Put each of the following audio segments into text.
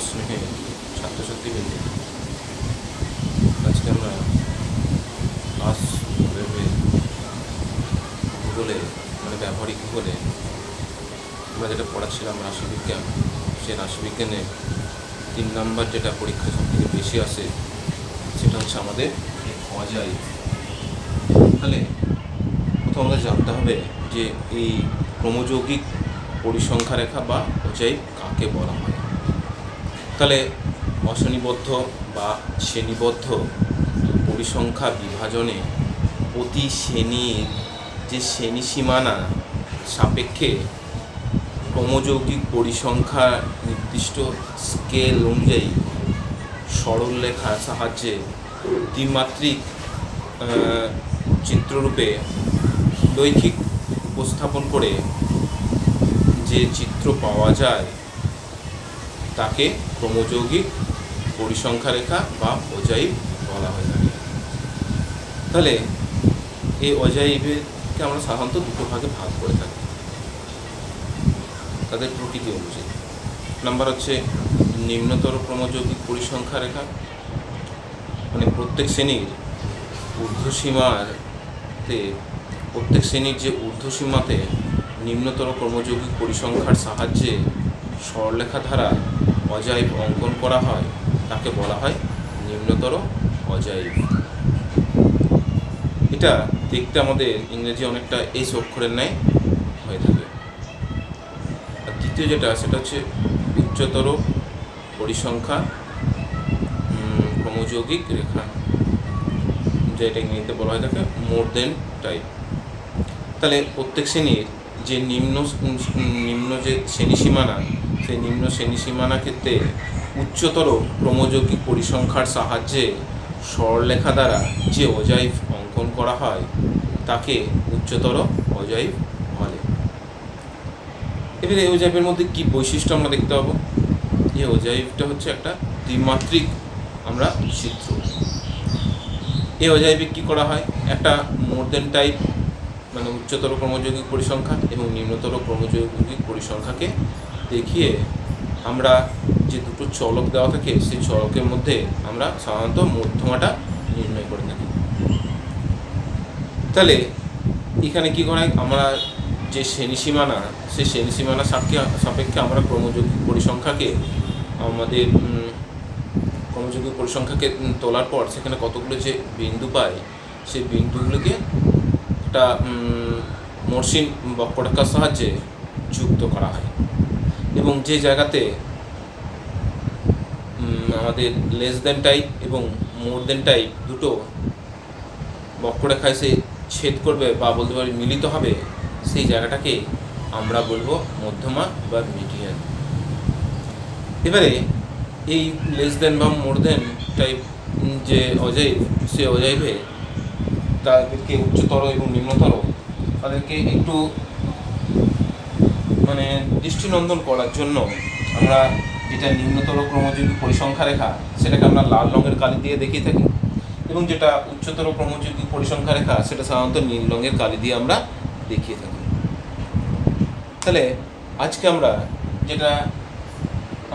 স্নেহে ছাত্রছাত্রীবৃন্দ, আজকে আমরা ক্লাস 12 ভূগোলে মানে ব্যবহারিক ভূগোলে আমরা যেটা পড়াচ্ছিলাম রাশিবিজ্ঞান, সেই রাশিবিজ্ঞানে 3 নম্বর যেটা পরীক্ষা সবথেকে বেশি আসে সেটা হচ্ছে আমাদের অজাইব। তাহলে প্রথম আমাদের জানতে হবে যে এই ক্রমযৌগিক পরিসংখ্যা রেখা বা অজাইব কাকে বলা হয়। তাহলে অশ্রেণীবদ্ধ বা শ্রেণীবদ্ধ পরিসংখ্যা বিভাজনে প্রতি শ্রেণীর যে শ্রেণী সীমানা সাপেক্ষে ক্রমযৌগিক পরিসংখ্যা নির্দিষ্ট স্কেল অনুযায়ী সরলরেখার সাহায্যে দ্বিমাত্রিক চিত্ররূপে রৈখিক উপস্থাপন করে যে চিত্র পাওয়া যায় তাকে ক্রমযৌগিক পরিসংখ্যা রেখা বা অজাইব বলা হয়ে থাকে। তাহলে এই অজাইবকে আমরা সাধারণত দুটো ভাগে ভাগ করে থাকি তাদের প্রকৃতি অনুযায়ী। নাম্বার হচ্ছে নিম্নতর ক্রমযৌগিক পরিসংখ্যা রেখা, মানে প্রত্যেক শ্রেণীর যে ঊর্ধ্বসীমাতে নিম্নতর ক্রমযৌগিক পরিসংখ্যার সাহায্যে সরলরেখা দ্বারা অজাইব অঙ্কন করা হয় তাকে বলা হয় নিম্নতর অজাইব। এটা দেখতে আমাদের ইংরেজি অনেকটা এস অক্ষরের ন্যায় হয়ে থাকে। আর দ্বিতীয় যেটা সেটা হচ্ছে উচ্চতর পরিসংখ্যা ক্রমযৌগিক রেখা, যেটা ইংরেজিতে বলা হয়ে থাকে মোর দেন টাইপ। তাহলে প্রত্যেক শ্রেণীর যে নিম্ন যে শ্রেণী সীমানা, সেই নিম্ন শ্রেণী সীমানা ক্ষেত্রে উচ্চতর ক্রমযৌগিক পরিসংখ্যার সাহায্যে সরলরেখা দ্বারা যে অজাইব অঙ্কন করা হয় তাকে উচ্চতর অজাইব বলে। এবারে এই অজাইবের মধ্যে কি বৈশিষ্ট্য আমরা দেখতে পাবো। এই অজাইবটা হচ্ছে একটা দ্বিমাত্রিক আমরা চিত্র। এই অজাইবে কি করা হয়, একটা মোর দেন টাইপ মানে উচ্চতর ক্রমযৌগিক পরিসংখ্যা এবং নিম্নতর ক্রমযৌগিক পরিসংখ্যাকে দেখিয়ে আমরা যে দুটো চলক দেওয়া থাকে সেই চলকের মধ্যে আমরা সাধারণত মধ্যমাটা নির্ণয় করে থাকি। তাহলে এখানে কি করা হয়, আমরা যে শ্রেণী সীমানা সেই শ্রেণী সীমানা সাপেক্ষে আমরা ক্রমযৌগিক পরিসংখ্যাকে আমাদের ক্রমযৌগিক পরিসংখ্যাকে তোলার পর সেখানে কতগুলো যে বিন্দু পাই সেই বিন্দুগুলোকে একটা মসৃণ বক্ররেখার সাহায্যে যুক্ত করা হয় এবং যে জায়গাতে আমাদের লেস দেন টাইপ এবং মোর দেন টাইপ দুটো বক্ররেখায় সে ছেদ করবে বা বলতে পারি মিলিত হবে, সেই জায়গাটাকে আমরা বলবো মধ্যমা বা মিডিয়ান। এবারে এই লেস দেন বা মোর দেন টাইপ যে অজাইব, সে অজাইবে তাদেরকে উচ্চতর এবং নিম্নতর তাদেরকে একটু মানে দৃষ্টিনন্দন করার জন্য আমরা যেটা নিম্নতর ক্রমযৌগিক পরিসংখ্যা রেখা সেটাকে আমরা লাল রঙের কালি দিয়ে দেখিয়ে থাকি এবং যেটা উচ্চতর ক্রমযৌগিক পরিসংখ্যা রেখা সেটা সাধারণত নীল রঙের কালি দিয়ে আমরা দেখিয়ে থাকি। তাহলে আজকে আমরা যেটা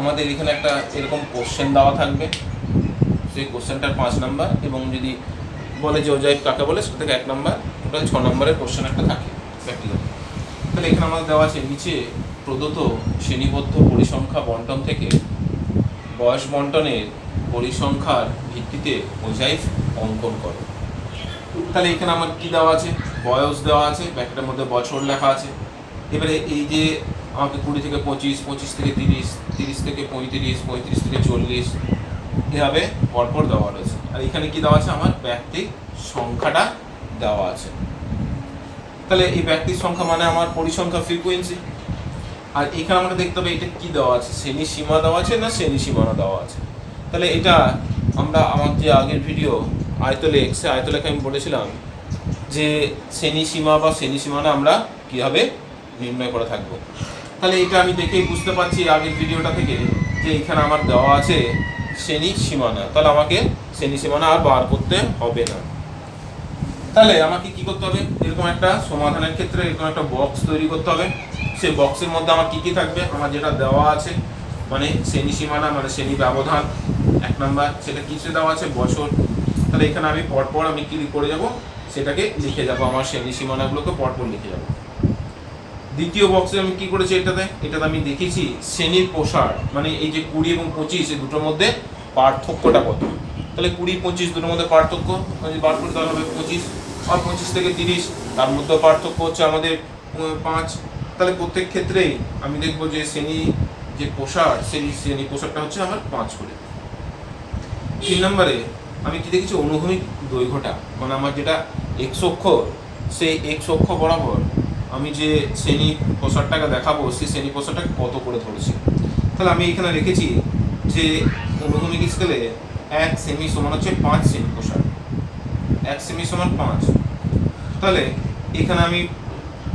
আমাদের এখানে একটা এরকম কোশ্চেন দেওয়া থাকবে, সেই কোশ্চেনটার 5 নাম্বার এবং যদি বলে যে অজাইব কাকে বলে সেটা থেকে 1 নাম্বার, টোটাল 6 নম্বরের কোশ্চেন একটা থাকে প্র্যাকটিক্যাল। তাহলে এখানে আমাদের দেওয়া আছে নিচে প্রদত্ত শ্রেণীবদ্ধ পরিসংখ্যা বন্টন থেকে বয়স বন্টনের পরিসংখ্যার ভিত্তিতে অজাইব অঙ্কন করো। তাহলে এখানে আমার কি দেওয়া আছে, বয়স দেওয়া আছে, ব্র্যাকেটের মধ্যে বছর লেখা আছে। এবারে এই যে আমাকে 20 থেকে 25, 25 থেকে 30, 30 থেকে 35, 35 থেকে 40 এভাবে পরপর দেওয়া রয়েছে। আর এখানে কি দেওয়া আছে, আমার ব্যক্তির সংখ্যাটা দেওয়া আছে। তাহলে এই ব্যক্তির সংখ্যা মানে আমার পরিসংখ্যা ফ্রিকোয়েন্সি। আর এখানে আমাকে দেখতে হবে এটা কি দেওয়া আছে, শ্রেণী সীমা দেওয়া আছে না শ্রেণী সীমানা দেওয়া আছে। তাহলে এটা আমরা আমার যে আগের ভিডিও আয়তলেখ, সে আয়তলেখে আমি বলেছিলাম যে শ্রেণী সীমা বা শ্রেণী সীমানা আমরা কীভাবে নির্ণয় করে থাকবো। তাহলে এটা আমি দেখেই বুঝতে পারছি আগের ভিডিওটা থেকে যে এখানে আমার দেওয়া আছে শ্রেণী সীমানা, তাহলে আমাকে শ্রেণী সীমানা আর বার করতে হবে না। তাহলে আমাকে কি করতে হবে, এরকম একটা সমাধানের ক্ষেত্রে এরকম একটা বক্স তৈরি করতে হবে। সেই বক্সের মধ্যে আমার কি কি থাকবে, আমার যেটা দেওয়া আছে মানে শ্রেণী সীমানা মানে শ্রেণী ব্যবধান 1 নাম্বার, সেটা কিসে দেওয়া আছে বছর। তাহলে এখানে আমি পরপর আমি কি করে যাব, সেটাকে লিখে যাব, আমার শ্রেণী সীমানাগুলোকে পরপর লিখে যাব। দ্বিতীয় বক্সে আমি কি করেছি, এটাতে আমি দেখিয়েছি শ্রেণীর প্রসার, মানে এই যে 20 এবং 25 এই দুটোর মধ্যে পার্থক্যটা কত। তাহলে 20 25 দুটোর মধ্যে পার্থক্য যদি বার করতে হবে 25, আর 25 থেকে 30 তার মধ্যে পার্থক্য হচ্ছে আমাদের 5। তাহলে প্রত্যেক ক্ষেত্রেই আমি দেখবো যে শ্রেণী যে প্রসার, শ্রেণী প্রসারটা হচ্ছে আমার 5 করে। 3 নম্বরে আমি কি দেখেছি অনুভূমিক দৈর্ঘ্যটা, মানে আমার যেটা এক্স অক্ষ, সেই এক্স অক্ষ বরাবর আমি যে শ্রেণী প্রসারটাকে দেখাবো সেই শ্রেণী প্রসারটাকে কত করে ধরেছি। তাহলে আমি এখানে রেখেছি যে অনুভূমিক স্কেলে 1 সেমি সমান হচ্ছে 5 সেমি প্রসার, 1 সেমি সমান 5। তাহলে এখানে আমি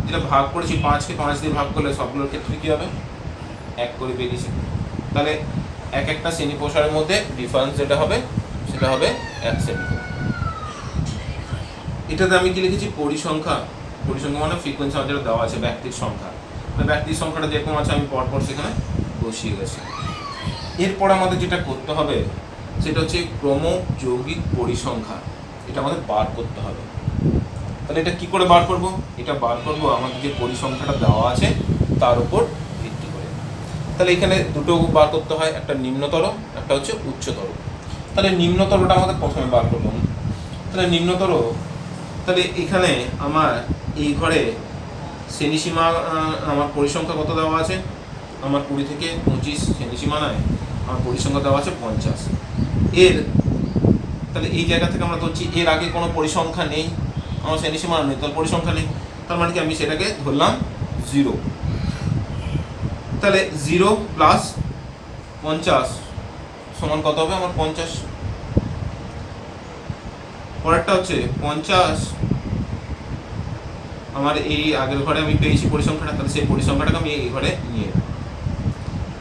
যেটা ভাগ করেছি 5কে 5 দিয়ে ভাগ করলে সবগুলোর ক্ষেত্রে কী হবে 1 করে বেরিয়েছে। তাহলে একটা শ্রেণী প্রসারের মধ্যে ডিফারেন্স যেটা হবে সেটা হবে 1 সেমি। এটাতে আমি কি লিখেছি পরিসংখ্যা মানে ফ্রিকোয়েন্সি আমার যেটা দেওয়া আছে ব্যক্তির সংখ্যা, ব্যক্তির সংখ্যাটা যেরকম আছে আমি পরপর সেখানে বসিয়ে গেছি। এরপর আমাদের যেটা করতে হবে সেটা হচ্ছে ক্রমযৌগিক পরিসংখ্যা, এটা আমাদের বার করতে হবে। তাহলে এটা কি করে বার করব, এটা বার করব আমাদের যে পরিসংখ্যাটা দেওয়া আছে তার উপর ভিত্তি করে। তাহলে এখানে দুটো বার করতে হয়, একটা নিম্নতর একটা হচ্ছে উচ্চতর। তাহলে নিম্নতরটা আমাদের প্রথমে বার করব। তাহলে নিম্নতর, তাহলে এখানে আমার এই ঘরে শ্রেণীসীমা আমার পরিসংখ্যা কত দেওয়া আছে, আমার 20 থেকে 25 শ্রেণীসীমানায় আমার পরিসংখ্যা দেওয়া আছে 50। তাহলে এই জায়গা থেকে আমরা ধরছি এর আগে কোনো পরিসংখ্যা নেই, আমার শ্রেণীসীমানা নেই, তাহলে পরিসংখ্যা নেই, তার মানে কি আমি সেটাকে ধরলাম 0। তাহলে 0 প্লাস 50 সমান কত হবে আমার 50। পরেরটা হচ্ছে 50 আমার এই আগের ঘরে আমি পেয়েছি পরিসংখ্যাটা, তাহলে সেই পরিসংখ্যাটাকে আমি এই ঘরে নিয়ে এলাম।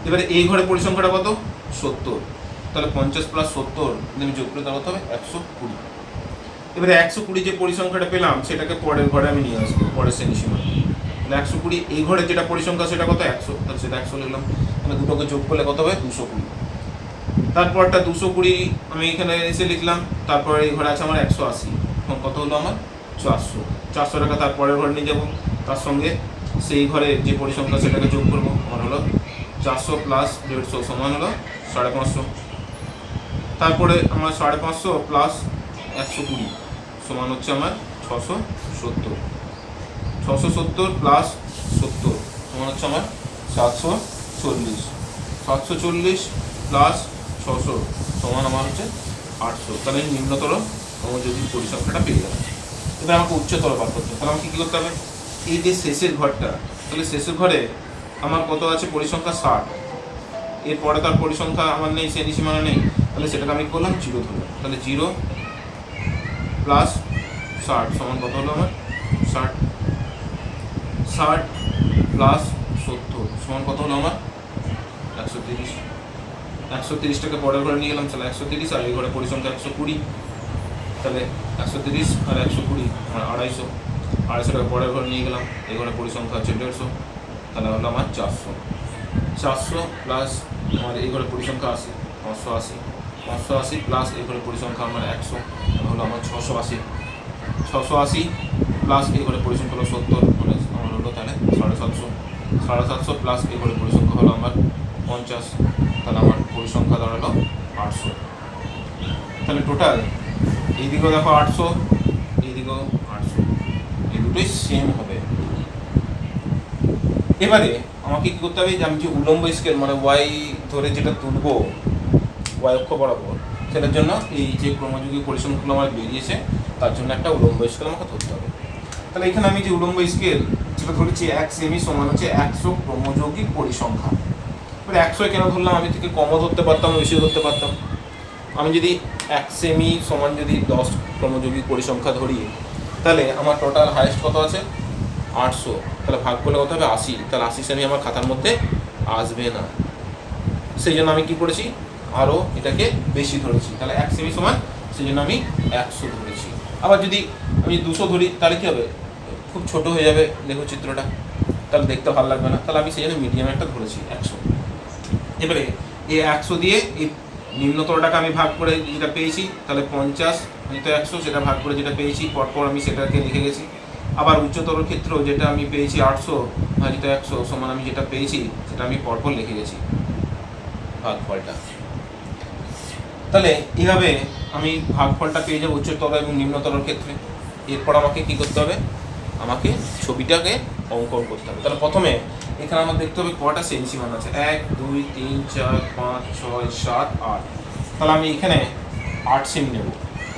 এবারে এই ঘরে পরিসংখ্যাটা কত 70, তাহলে 50 প্লাস 70 আমি যোগ করে দেওয়া হবে 120। এবারে 120 যে পরিসংখ্যাটা পেলাম সেটাকে পরের ঘরে আমি নিয়ে আসবো, পরের শ্রেণীসীমা। তাহলে 120 এই ঘরে যেটা পরিসংখ্যা সেটা কত 100, তাহলে সেটা 100 লিখলাম। তাহলে দুটোকে যোগ করলে কত হবে 220। তারপরটা 220 আমি এখানে এসে লিখলাম। তারপরে এই ঘরে আছে আমার 180, এখন কত হলো আমার 400 টাকা তারপরের ঘরে নিয়ে যাবো, তার সঙ্গে সেই ঘরে যে পরিসংখ্যা সেটাকে যোগ করবো, আমার হলো 400 প্লাস 150 সমান হলো 550। তারপরে আমার 550 প্লাস 120 সমান হচ্ছে আমার 670, 670 প্লাস 70 সমান হচ্ছে আমার 740, 740 প্লাস 600 সমান আমার হচ্ছে 800। তাহলে নিম্নতর ক্রমযৌগিক পরিসংখ্যাটা পেয়ে যাবে। এবার আমাকে উচ্চতর বার করতে হবে। তাহলে আমাকে কী করতে হবে, এই যে শেষের ঘরটা, তাহলে শেষের ঘরে আমার কত আছে পরিসংখ্যা 60, এরপরে তার পরিসংখ্যা আমার নেই, শ্রেণীসীমানা নেই, তাহলে সেটাকে আমি করলাম 0 ধরলাম। তাহলে 0 প্লাস 60 সমান কত হলো আমার 60, 60 প্লাস 70 সমান কত হলো আমার 130। 130টাকে পরের ঘরে নিয়ে গেলাম, তাহলে 130, আর এই ঘরে পরিসংখ্যা 120, তাহলে 130 আর 120 আমার 250, 250টাকে পরের ঘরে নিয়ে গেলাম, এই ঘরে পরিসংখ্যা হচ্ছে 150, তাহলে হলো আমার 400, 400 প্লাস আমার এই ঘরে পরিসংখ্যা 80, 580, 580 প্লাস এই ঘরে পরিসংখ্যা আমার 100, হলো আমার 680, 680 প্লাস এই ঘরে পরিসংখ্যা হলো 70, মানে আমার হলো তাহলে 750, 750 প্লাস এই ঘরে পরিসংখ্যা হলো আমার 50, তাহলে আমার পরিসংখ্যা দাঁড়ালো 800। তাহলে টোটাল এইদিকেও দেখো 800, এইদিকেও 800, এই দুটোই সেম হবে। এবারে আমাকে কী করতে হবে, যে আমি যে উলম্ব স্কেল মানে ওয়াই ধরে যেটা তুলবো ওয়াই অক্ষ বরাবর, সেটার জন্য এই যে ক্রমযুগীয় পরিসংখ্যাগুলো আমার বেরিয়েছে তার জন্য একটা উলম্ব স্কেল আমাকে ধরতে হবে। তাহলে এখানে আমি যে উলম্ব স্কেল যেটা ধরেছি 1 সেমি সমান হচ্ছে 100 ক্রমযৌগিক পরিসংখ্যা। এবার 100 কেন ধরলাম, আমি থেকে কমও ধরতে পারতাম, বেশিও ধরতে পারতাম। আমি যদি 1 সেমি সমান যদি 10 ক্রমযৌগিক পরিসংখ্যা ধরি, তাহলে আমার টোটাল হাইয়েস্ট কত আছে 800, তাহলে ভাগ করলে কত হবে 80, তাহলে 80 সেমি আমার খাতার মধ্যে আসবে না। সেই জন্য আমি কী করেছি, আরও এটাকে বেশি ধরেছি, তাহলে 1 সেমি সমান, সেই জন্য আমি 100 ধরেছি। আবার যদি আমি 200 ধরি তাহলে কী হবে, খুব ছোট হয়ে যাবে লেখচিত্রটা, তাহলে দেখতে ভালো লাগবে না, তাহলে আমি সেই জন্য মিডিয়াম একটা ধরেছি 100। এবারে এই 100 দিয়ে এই নিম্নতরটাকে আমি ভাগ করে যেটা পেয়েছি, তাহলে 50 ভাজিত 100 সেটা ভাগ করে যেটা পেয়েছি পরপর আমি সেটাকে লিখে গেছি। আবার উচ্চতর ক্ষেত্রেও যেটা আমি পেয়েছি 800 ভাজিত 100 সমান আমি যেটা পেয়েছি সেটা আমি পরপর লিখে গেছি ভাগফলটা। তাহলে এইভাবে আমি ভাগফলটা পেয়ে যাবো উচ্চতর এবং নিম্নতর ক্ষেত্রে। এরপর আমাকে কি করতে হবে, আমাকে ছবিটাকে অঙ্কন করতে হবে। তাহলে প্রথমে এখানে আমার দেখতে হবে কটা শ্রেণী সীমানা আছে, 1 2 3 4 5 6 7 8। তাহলে আমি এখানে 8 সেমি নেব,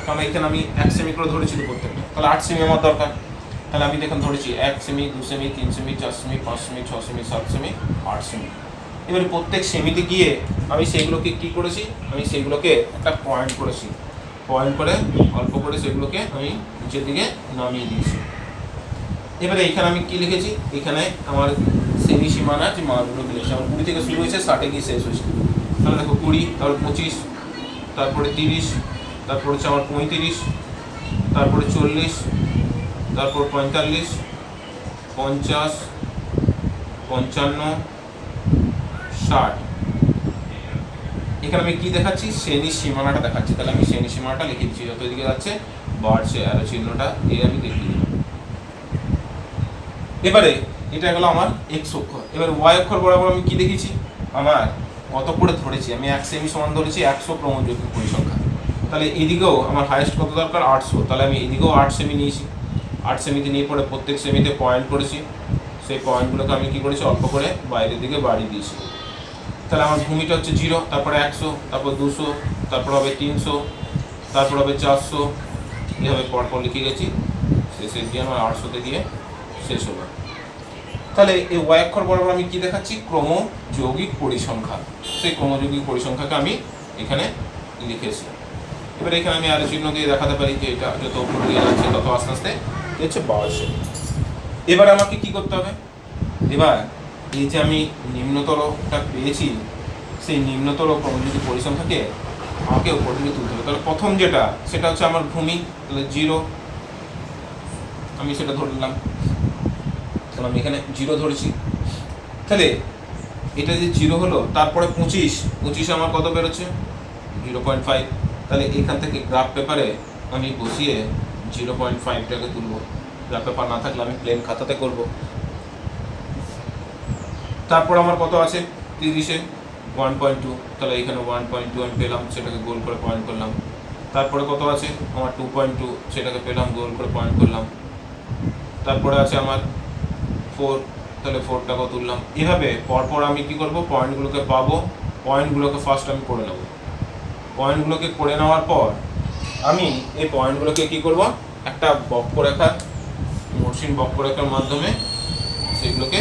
কারণ এখানে আমি 1 সেমি করে ধরেছি প্রত্যেকটা, তাহলে 8 সেমি আমার দরকার। তাহলে আমি দেখুন ধরেছি 1 semi 2 semi 3 semi 4 semi 5 semi 6 semi 7 semi 8 semi. এবারে প্রত্যেক সেমিতে গিয়ে আমি সেইগুলোকে কি করেছি, আমি সেইগুলোকে একটা পয়েন্ট করেছি, পয়েন্ট করে অল্প করে সেগুলোকে আমি নিচের দিকে নামিয়ে দিয়েছি। এবারে এখানে আমি কি লিখেছি, এখানে আমার শ্রেণী সীমানার যে মানগুলো লিখেছি, আমার 20 থেকে শুরু হয়েছে 60 গিয়ে শেষ হয়েছে। তাহলে দেখো 20, তারপর 25, তারপরে 30, তারপর হচ্ছে আমার 35, তারপরে 40, তারপর 45, 50, 55, 60। এখানে আমি কি দেখাচ্ছি, শ্রেণী সীমানাটা দেখাচ্ছি। তাহলে আমি শ্রেণী সীমানাটা লিখে দিচ্ছি, যত দিকে যাচ্ছে বাড়ছে অ্যারো চিহ্নটা দিয়ে আমি দেখিয়ে দিলাম। এবারে এটা গেল আমার এক্স অক্ষ। এবার ওয়াই অক্ষর বরাবর আমি কি দেখেছি, আমার কত করে ধরেছি, আমি 1 সেমি সমান ধরেছি 100 ক্রমযৌগিক পরিসংখ্যা। তাহলে এদিকেও আমার হাইয়েস্ট কত দরকার, 800। তাহলে আমি এদিকেও 8 সেমি নিয়েছি, 8 সেমিতে নিয়ে পরে প্রত্যেক সেমিতে পয়েন্ট করেছি, সেই পয়েন্টগুলোকে আমি কি করেছি অল্প করে বাইরের দিকে বাড়িয়ে দিয়েছি। তাহলে আমার ভূমিটা হচ্ছে 0, তারপরে 100, তারপর 200, তারপর হবে 300, তারপর হবে 400, এভাবে পরপর লিখে গেছি। শেষের দিয়ে আমার 800তে গিয়ে শেষ হলো। তাহলে এই ওয়াই অক্ষর বরাবর আমি কি দেখাচ্ছি, ক্রমযৌগিক পরিসংখ্যা। সেই ক্রমযৌগিক পরিসংখ্যাকে আমি এখানে লিখেছি। এবার এখানে আমি আরো চিহ্ন দিয়ে দেখাতে পারি যে এটা যত উপরে দিয়ে যাচ্ছে তত আস্তে আস্তে হচ্ছে বাড়ছে। এবার আমাকে কি করতে হবে, এবার এই যে আমি নিম্নতরটা পেয়েছি, সেই নিম্নতর ক্রমযৌগিক পরিসংখ্যাকে আমাকে উপর দিকে তুলতে হবে। তাহলে প্রথম যেটা সেটা হচ্ছে আমার ভূমি, তাহলে 0 আমি সেটা ধরলাম, তাহলে আমি এখানে 0 ধরেছি। তাহলে এটা যে 0 হলো, তারপরে 25 আমার কত বেরোচ্ছে 0.5। তাহলে এখান থেকে গ্রাফ পেপারে আমি বসিয়ে 0.5টাকে তুলবো। গ্রাফ পেপার না থাকলে আমি প্লেন খাতাতে করব। তারপর আমার কত আছে 30-এ 1.2, তাহলে এখানে 1.2 আমি পেলাম, সেটাকে গোল করে পয়েন্ট করলাম। তারপরে কত আছে আমার 2.2, সেটাকে পেলাম, গোল করে পয়েন্ট করলাম। তারপরে আছে আমার 4, তাহলে 4টাকে তুললাম। এভাবে পরপর আমি কি করব, পয়েন্টগুলোকে পাবো, পয়েন্টগুলোকে ফার্স্ট আমি করে নেব। পয়েন্টগুলোকে করে নেওয়ার পর আমি এই পয়েন্টগুলোকে কি করব, একটা বক্ররেখা, মসৃণ বক্ররেখার মাধ্যমে সেগুলোকে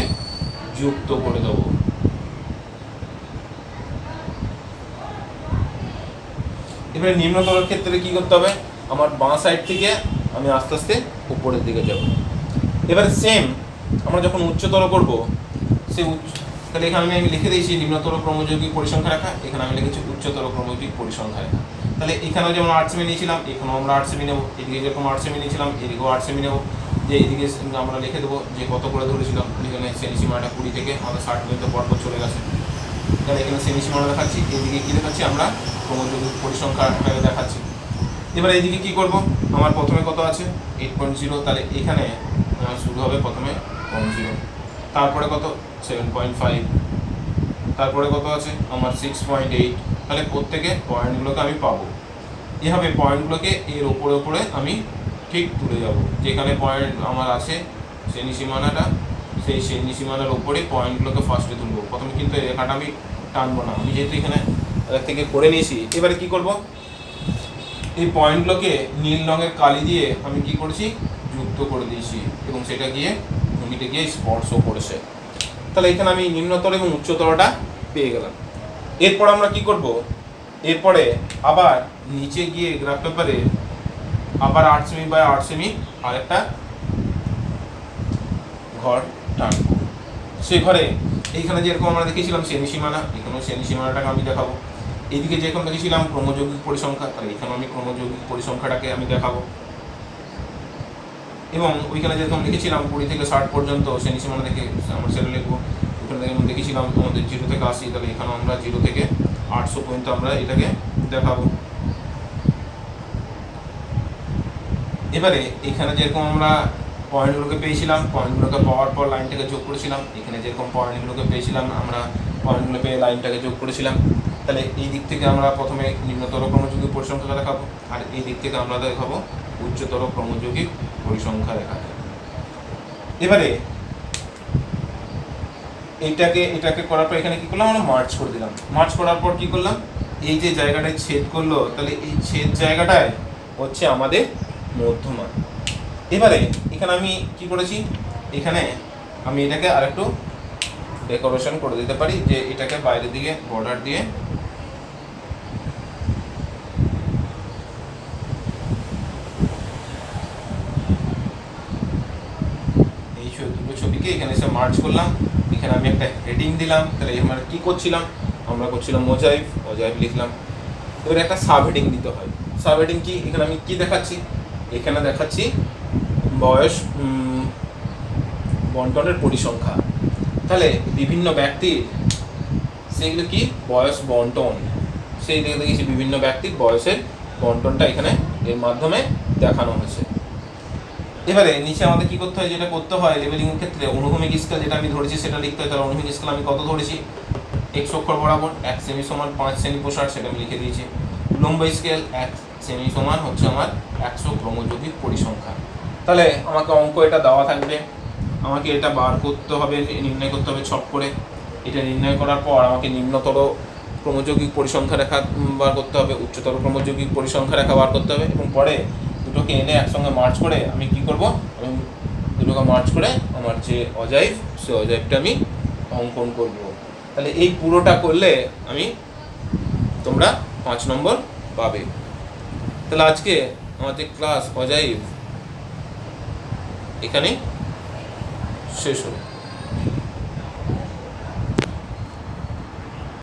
যুক্ত করে দেবো। এবারে নিম্নতর ক্ষেত্রে কি করতে হবে, আমার বাঁ সাইড থেকে আমি আস্তে আস্তে উপরের দিকে যাব। এবারে সেম আমরা যখন উচ্চতর করব, সেই তাহলে এখানে আমি লিখে দিয়েছি নিম্নতর ক্রমযৌগিক পরিসংখ্যা রেখা, এখানে আমি লিখেছি উচ্চতর ক্রমযৌগিক পরিসংখ্যা রেখা। তাহলে এখানেও যেমন 8 সেমি নিয়েছিলাম, এখানেও আমরা 8 সেমি নেব। এদিকে যেরকম 8 সেমি নিয়েছিলাম, এদিকেও 8 সেমি নেব। যে এদিকে আমরা লিখে দেবো যে কত করে ধরেছিলাম, এখানে শ্রেণী সীমাটা 20 থেকে আমাদের 60 পর্যন্ত পরপর চলে গেছে। তাহলে এখানে শ্রেণী সীমানা দেখাচ্ছি, এদিকে কী দেখাচ্ছি, আমরা ক্রমযৌগিক পরিসংখ্যাটাকে দেখাচ্ছি। এবার এইদিকে কী করব, আমার প্রথমে কত আছে 8.0, তাহলে এখানে শুরু হবে প্রথমে 0, তারপরে কত 7.5, তারপরে কত আছে আমার 6.8। তাহলে প্রত্যেকে পয়েন্টগুলোকে আমি পাবো। এভাবে পয়েন্টগুলোকে এর ওপরে ওপরে আমি ঠিক তুলে যাব। যেখানে পয়েন্ট আমার আছে শ্রেণী সীমানাটা, সেই শ্রেণী সীমানার ওপরে পয়েন্টগুলোকে ফার্স্টে তুলব। প্রথমে কিন্তু এই রেখাটা আমি টানবো না, আমি যেহেতু এখানে থেকে করে নিয়েছি। এবারে কি করব, এই পয়েন্টগুলোকে নীল রঙের কালি দিয়ে আমি কি করেছি, যুক্ত করে দিয়েছি, এবং সেটা গিয়ে ভূমিতে গিয়ে স্পর্শ করেছে। তাহলে এখানে আমি নিম্নতর এবং উচ্চতরটা পেয়ে গেলাম। এরপর আমরা কি করব, এরপরে আবার নিচে গিয়ে গ্রাফ পেপারে আবার 8 সেমি বাই 8 সেমি আরেকটা ঘর টানবো। সেই ঘরে এইখানে যেরকম আমরা দেখেছিলাম শ্রেণী সীমানা, এখানেও শ্রেণী সীমানাটাকে আমি দেখাবো। এইদিকে যেরকম দেখেছিলাম ক্রমযৌগিক পরিসংখ্যা, তাহলে এখানেও আমি ক্রমযৌগিক পরিসংখ্যাটাকে আমি দেখাবো। এবং ওইখানে যেরকম লিখেছিলাম 20 থেকে 60 পর্যন্ত শ্রেণী সীমানা দেখে আমরা সেটা লিখবো। এখানে যেমন দেখেছিলাম আমাদের 0 থেকে 80, তাহলে এখানে আমরা 0 থেকে 800 পর্যন্ত আমরা এটাকে দেখাবো। এবারে এখানে যেরকম আমরা পয়েন্টগুলোকে পেয়েছিলাম, পয়েন্টগুলোকে পাওয়ার পর লাইনটাকে যোগ করেছিলাম, এখানে যেরকম পয়েন্টগুলোকে পেয়েছিলাম আমরা পয়েন্টগুলো পেয়ে লাইনটাকে যোগ করেছিলাম। তাহলে এই দিক থেকে আমরা প্রথমে নিম্নতর ক্রমযৌগিক পরিসংখ্যা দেখাবো, আর এই দিক থেকে আমরা দেখাবো উচ্চতর ক্রমযৌগিক পরিসংখ্যা রেখা। এবারে এটাকে করার পর এখানে কি করলাম, আমরা মার্চ করে দিলাম। মার্চ করার পর কি করলাম, এই যে জায়গাটায় ছেদ করলো, তাহলে এই ছেদ জায়গাটায় হচ্ছে আমাদের মধ্যমা। এবারে এখানে আমি কি করেছি, এখানে আমি এটাকে আরেকটু ডেকোরেশন করে দিতে পারি, যে এটাকে বাইরের দিকে বর্ডার দিয়ে এই দুটো ছবিকে এখানে এসে মার্চ করলাম। এখানে আমি একটা হেডিং দিলাম, তাহলে আমরা কি করছিলাম, আমরা করছিলাম মোজাইক লিখলাম। এবারে একটা সাব হেডিং দিতে হয়। সাব হেডিং কি, এখানে আমি কি দেখাচ্ছি, এখানে দেখাচ্ছি বয়স বন্টনের পরিসংখ্যা। তাহলে বিভিন্ন ব্যক্তির সেগুলো কি বয়স বন্টন, সেই দিকে দেখেছি বিভিন্ন ব্যক্তির বয়সের বন্টনটা এখানে এর মাধ্যমে দেখানো হয়েছে। এবারে নিচে আমাদের কি করতে হয়, যেটা করতে হয় লেভেলিং এর ক্ষেত্রে, অনুভূমিক স্কেল যেটা আমি ধরেছি সেটা লিখতে হয়। তাহলে অনুভূমিক স্কেল আমি কত ধরেছি, x অক্ষর বরাবর 1 সেমি সমান 5 সেমি প্রসার, সেটা আমি লিখে দিয়েছি। লম্ব স্কেল 1 সেমি সমান হচ্ছে আমার 100 ক্রমযৌগিক পরিসংখ্যা। তাহলে আমাকে অঙ্ক এটা দেওয়া থাকবে, আমাকে এটা বার করতে হবে, নির্ণয় করতে হবে ছক করে। এটা নির্ণয় করার পর আমাকে নিম্নতর ক্রমযৌগিক পরিসংখ্যা রেখা বার করতে হবে, উচ্চতর ক্রমযৌগিক পরিসংখ্যা রেখা বার করতে হবে, এবং পরে দুটোকে এনে একসঙ্গে মার্চ করে আমি কি করব, আমি দুটোকে মার্চ করে আমার যে অজাইভ, সে অজাইভটা আমি অঙ্কন করব। তাহলে এই পুরোটা করলে তোমরা 5 নম্বর পাবে। তাহলে আজকে আমাদের ক্লাস অজাইভ এখানে শেষ হলো।